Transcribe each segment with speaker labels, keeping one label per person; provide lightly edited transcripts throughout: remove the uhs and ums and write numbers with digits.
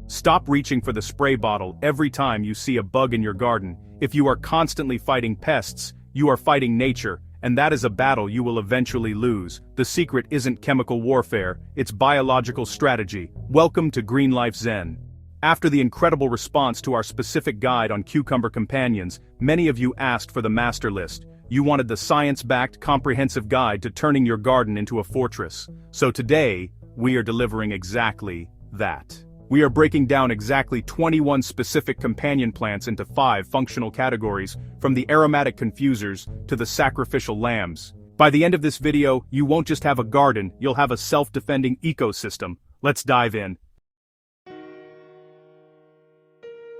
Speaker 1: Stop reaching for the spray bottle every time you see a bug in your garden. If you are constantly fighting pests, you are fighting nature, and that is a battle you will eventually lose. The secret isn't chemical warfare, it's biological strategy. Welcome to Green Life Zen. After the incredible response to our specific guide on cucumber companions, many of you asked for the master list. You wanted the science-backed, comprehensive guide to turning your garden into a fortress. So today, we are delivering exactly that. We are breaking down exactly 21 specific companion plants into 5 functional categories, from the aromatic confusers to the sacrificial lambs. By the end of this video, you won't just have a garden, you'll have a self-defending ecosystem. Let's dive in.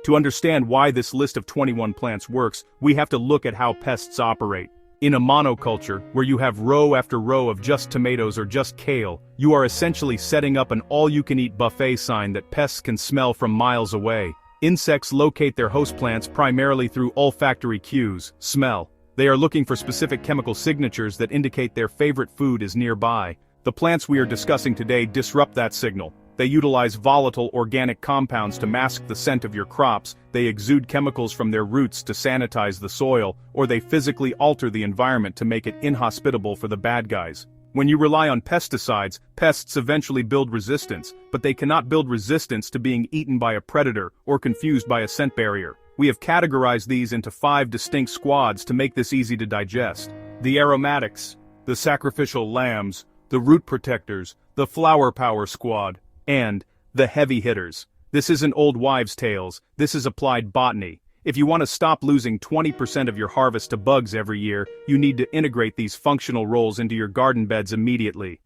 Speaker 1: To understand why this list of 21 plants works, we have to look at how pests operate. In a monoculture, where you have row after row of just tomatoes or just kale, you are essentially setting up an all-you-can-eat buffet sign that pests can smell from miles away. Insects locate their host plants primarily through olfactory cues, smell. They are looking for specific chemical signatures that indicate their favorite food is nearby. The plants we are discussing today disrupt that signal. They utilize volatile organic compounds to mask the scent of your crops, they exude chemicals from their roots to sanitize the soil, or they physically alter the environment to make it inhospitable for the bad guys. When you rely on pesticides, pests eventually build resistance, but they cannot build resistance to being eaten by a predator or confused by a scent barrier. We have categorized these into 5 distinct squads to make this easy to digest. The aromatics, the sacrificial lambs, the root protectors, the flower power squad, and the heavy hitters. This isn't old wives' tales, this is applied botany. If you want to stop losing 20% of your harvest to bugs every year, you need to integrate these functional roles into your garden beds immediately.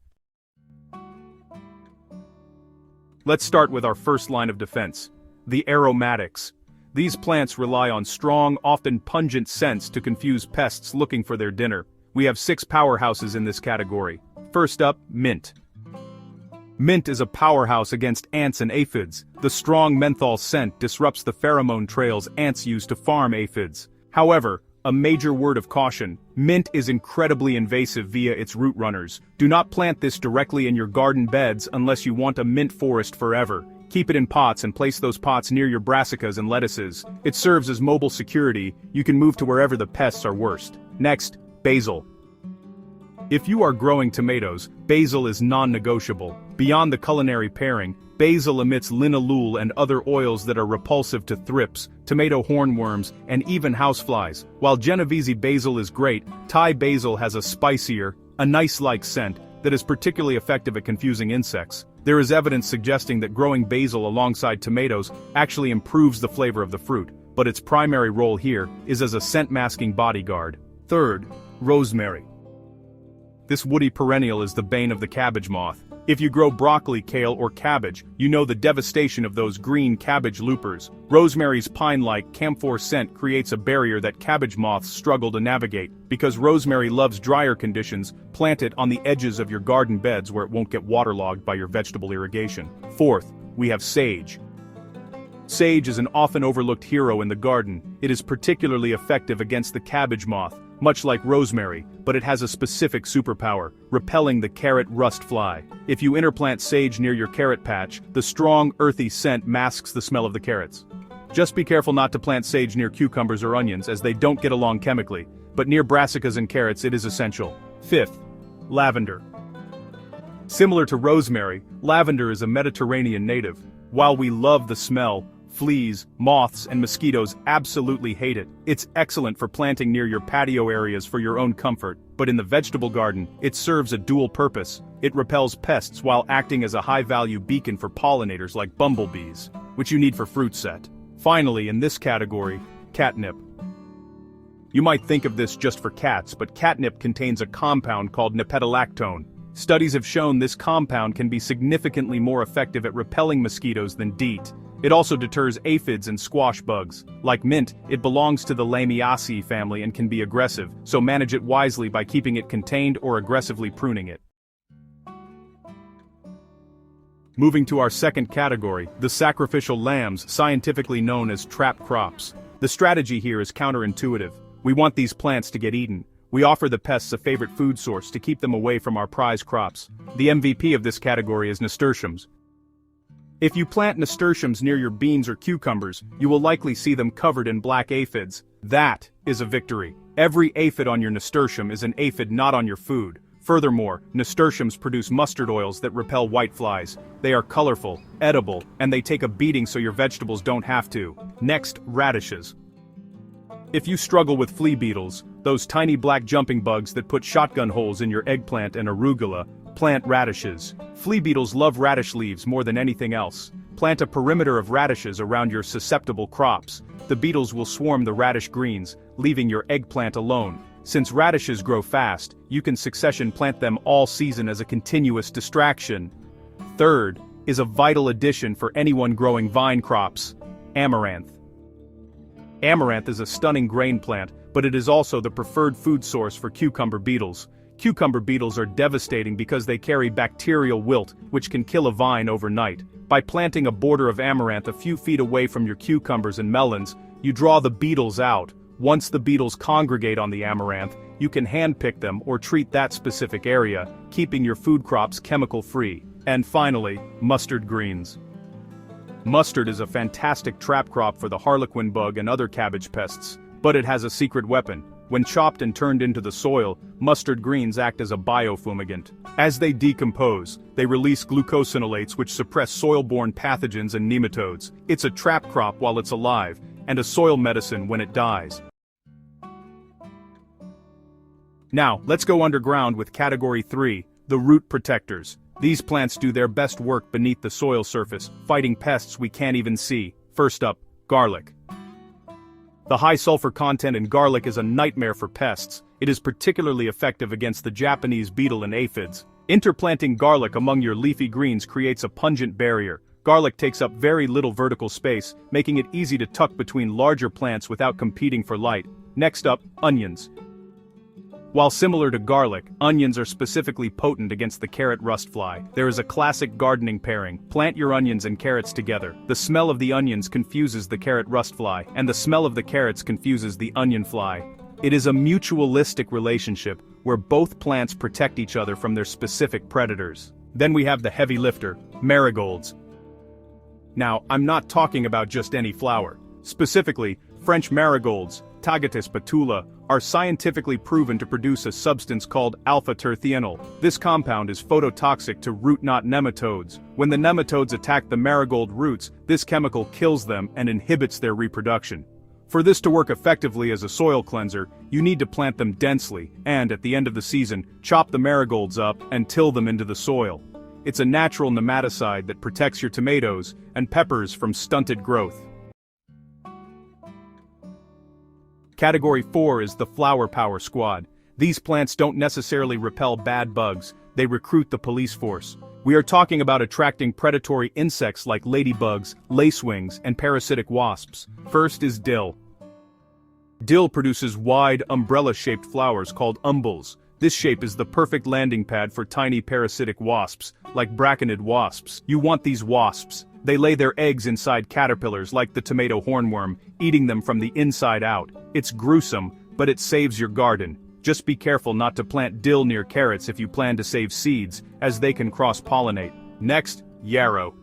Speaker 1: Let's start with our first line of defense, the aromatics. These plants rely on strong, often pungent scents to confuse pests looking for their dinner. We have 6 powerhouses in this category. First up, mint. Mint is a powerhouse against ants and aphids. The strong menthol scent disrupts the pheromone trails ants use to farm aphids. However, a major word of caution, mint is incredibly invasive via its root runners. Do not plant this directly in your garden beds unless you want a mint forest forever. Keep it in pots and place those pots near your brassicas and lettuces. It serves as mobile security, you can move to wherever the pests are worst. Next, basil. If you are growing tomatoes, basil is non-negotiable. Beyond the culinary pairing, basil emits linalool and other oils that are repulsive to thrips, tomato hornworms, and even houseflies. While Genovese basil is great, Thai basil has a spicier, anise-like scent that is particularly effective at confusing insects. There is evidence suggesting that growing basil alongside tomatoes actually improves the flavor of the fruit, but its primary role here is as a scent-masking bodyguard. Third, rosemary. This woody perennial is the bane of the cabbage moth. If you grow broccoli, kale, or cabbage, you know the devastation of those green cabbage loopers. Rosemary's pine-like camphor scent creates a barrier that cabbage moths struggle to navigate. Because rosemary loves drier conditions, plant it on the edges of your garden beds where it won't get waterlogged by your vegetable irrigation. Fourth, we have sage. Sage is an often overlooked hero in the garden. It is particularly effective against the cabbage moth, much like rosemary, but it has a specific superpower, repelling the carrot rust fly. If you interplant sage near your carrot patch, the strong, earthy scent masks the smell of the carrots. Just be careful not to plant sage near cucumbers or onions as they don't get along chemically, but near brassicas and carrots it is essential. Fifth, lavender. Similar to rosemary, lavender is a Mediterranean native. While we love the smell, fleas, moths, and mosquitoes absolutely hate it. It's excellent for planting near your patio areas for your own comfort, but in the vegetable garden, it serves a dual purpose. It repels pests while acting as a high-value beacon for pollinators like bumblebees, which you need for fruit set. Finally, in this category, catnip. You might think of this just for cats, but catnip contains a compound called nipetolactone. Studies have shown this compound can be significantly more effective at repelling mosquitoes than DEET. It also deters aphids and squash bugs. Like mint, it belongs to the Lamiaceae family and can be aggressive, so manage it wisely by keeping it contained or aggressively pruning it. Moving to our second category, the sacrificial lambs, scientifically known as trap crops. The strategy here is counterintuitive. We want these plants to get eaten. We offer the pests a favorite food source to keep them away from our prize crops. The MVP of this category is nasturtiums. If you plant nasturtiums near your beans or cucumbers, you will likely see them covered in black aphids. That is a victory. Every aphid on your nasturtium is an aphid not on your food. Furthermore, nasturtiums produce mustard oils that repel whiteflies. They are colorful, edible, and they take a beating so your vegetables don't have to. Next, radishes. If you struggle with flea beetles, those tiny black jumping bugs that put shotgun holes in your eggplant and arugula, plant radishes. Flea beetles love radish leaves more than anything else. Plant a perimeter of radishes around your susceptible crops. The beetles will swarm the radish greens, leaving your eggplant alone. Since radishes grow fast, you can succession plant them all season as a continuous distraction. Third is a vital addition for anyone growing vine crops: amaranth. Amaranth is a stunning grain plant, but it is also the preferred food source for cucumber beetles. Cucumber beetles are devastating because they carry bacterial wilt, which can kill a vine overnight. By planting a border of amaranth a few feet away from your cucumbers and melons, you draw the beetles out. Once the beetles congregate on the amaranth, you can handpick them or treat that specific area, keeping your food crops chemical-free. And finally, mustard greens. Mustard is a fantastic trap crop for the harlequin bug and other cabbage pests, but it has a secret weapon. When chopped and turned into the soil, mustard greens act as a biofumigant. As they decompose, they release glucosinolates which suppress soil-borne pathogens and nematodes. It's a trap crop while it's alive, and a soil medicine when it dies. Now, let's go underground with Category 3, the root protectors. These plants do their best work beneath the soil surface, fighting pests we can't even see. First up, garlic. The high sulfur content in garlic is a nightmare for pests. It is particularly effective against the Japanese beetle and aphids. Interplanting garlic among your leafy greens creates a pungent barrier. Garlic takes up very little vertical space, making it easy to tuck between larger plants without competing for light. Next up, onions. While similar to garlic, onions are specifically potent against the carrot rust fly. There is a classic gardening pairing: plant your onions and carrots together. The smell of the onions confuses the carrot rust fly, and the smell of the carrots confuses the onion fly. It is a mutualistic relationship, where both plants protect each other from their specific predators. Then we have the heavy lifter, marigolds. Now, I'm not talking about just any flower. Specifically, French marigolds, Tagatis patula, are scientifically proven to produce a substance called alpha-terthianol. This compound is phototoxic to root knot nematodes. When the nematodes attack the marigold roots, this chemical kills them and inhibits their reproduction. For this to work effectively as a soil cleanser, you need to plant them densely, and at the end of the season, chop the marigolds up and till them into the soil. It's a natural nematicide that protects your tomatoes and peppers from stunted growth. Category 4 is the flower power squad. These plants don't necessarily repel bad bugs, they recruit the police force. We are talking about attracting predatory insects like ladybugs, lacewings, and parasitic wasps. First is dill. Dill produces wide, umbrella-shaped flowers called umbels. This shape is the perfect landing pad for tiny parasitic wasps, like braconid wasps. You want these wasps. They lay their eggs inside caterpillars like the tomato hornworm, eating them from the inside out. It's gruesome, but it saves your garden. Just be careful not to plant dill near carrots if you plan to save seeds, as they can cross-pollinate. Next, yarrow.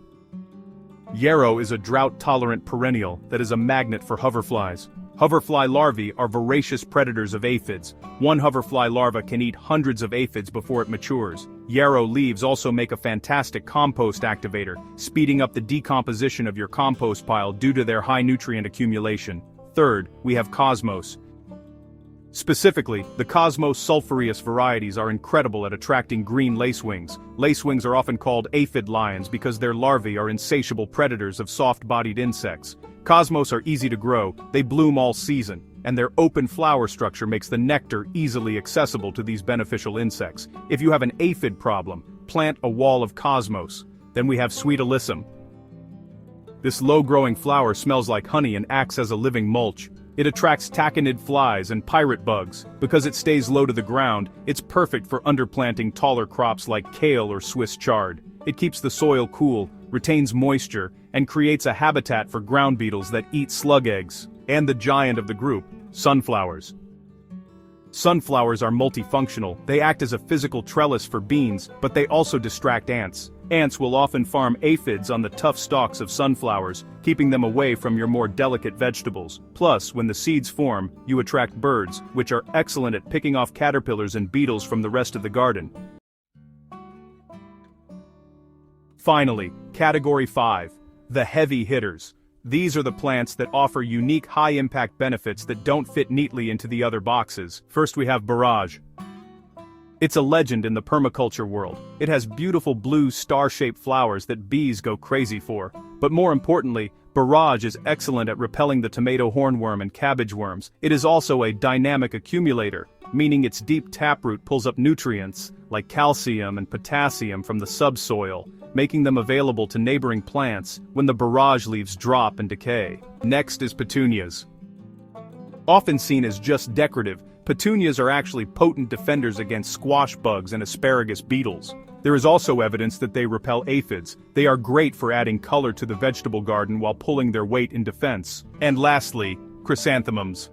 Speaker 1: Yarrow is a drought-tolerant perennial that is a magnet for hoverflies. Hoverfly larvae are voracious predators of aphids. One hoverfly larva can eat hundreds of aphids before it matures. Yarrow leaves also make a fantastic compost activator, speeding up the decomposition of your compost pile due to their high nutrient accumulation. Third, we have cosmos. Specifically, the Cosmos sulphureus varieties are incredible at attracting green lacewings. Lacewings are often called aphid lions because their larvae are insatiable predators of soft-bodied insects. Cosmos are easy to grow, they bloom all season, and their open flower structure makes the nectar easily accessible to these beneficial insects. If you have an aphid problem, plant a wall of cosmos. Then we have sweet alyssum. This low-growing flower smells like honey and acts as a living mulch. It attracts taconid flies and pirate bugs. Because it stays low to the ground, it's perfect for underplanting taller crops like kale or Swiss chard. It keeps the soil cool, retains moisture, and creates a habitat for ground beetles that eat slug eggs. And the giant of the group, sunflowers. Sunflowers are multifunctional. They act as a physical trellis for beans, but they also distract ants. Ants will often farm aphids on the tough stalks of sunflowers, keeping them away from your more delicate vegetables. Plus, when the seeds form, you attract birds, which are excellent at picking off caterpillars and beetles from the rest of the garden. Finally, Category 5. The heavy hitters. These are the plants that offer unique high-impact benefits that don't fit neatly into the other boxes. First we have borage. It's a legend in the permaculture world. It has beautiful blue star-shaped flowers that bees go crazy for. But more importantly, borage is excellent at repelling the tomato hornworm and cabbage worms. It is also a dynamic accumulator, meaning its deep taproot pulls up nutrients, like calcium and potassium from the subsoil, making them available to neighboring plants when the borage leaves drop and decay. Next is petunias. Often seen as just decorative, petunias are actually potent defenders against squash bugs and asparagus beetles. There is also evidence that they repel aphids. They are great for adding color to the vegetable garden while pulling their weight in defense. And lastly, chrysanthemums.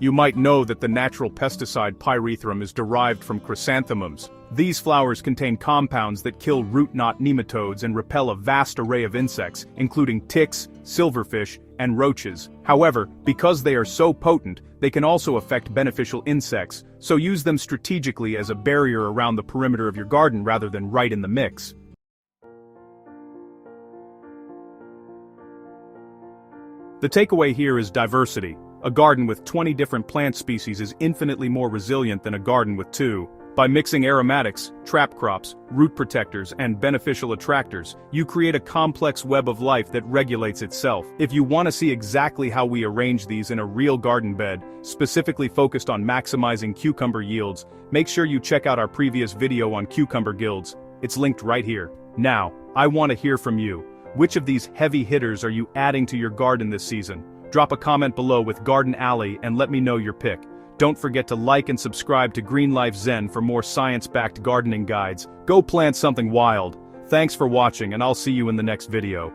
Speaker 1: You might know that the natural pesticide pyrethrum is derived from chrysanthemums. These flowers contain compounds that kill root knot nematodes and repel a vast array of insects, including ticks, silverfish, and roaches. However, because they are so potent, they can also affect beneficial insects, so use them strategically as a barrier around the perimeter of your garden rather than right in the mix. The takeaway here is diversity. A garden with 20 different plant species is infinitely more resilient than a garden with 2. By mixing aromatics, trap crops, root protectors, and beneficial attractors, you create a complex web of life that regulates itself. If you want to see exactly how we arrange these in a real garden bed, specifically focused on maximizing cucumber yields, make sure you check out our previous video on cucumber guilds. It's linked right here. Now, I want to hear from you. Which of these heavy hitters are you adding to your garden this season? Drop a comment below with Garden Alley and let me know your pick. Don't forget to like and subscribe to Green Life Zen for more science-backed gardening guides. Go plant something wild. Thanks for watching and I'll see you in the next video.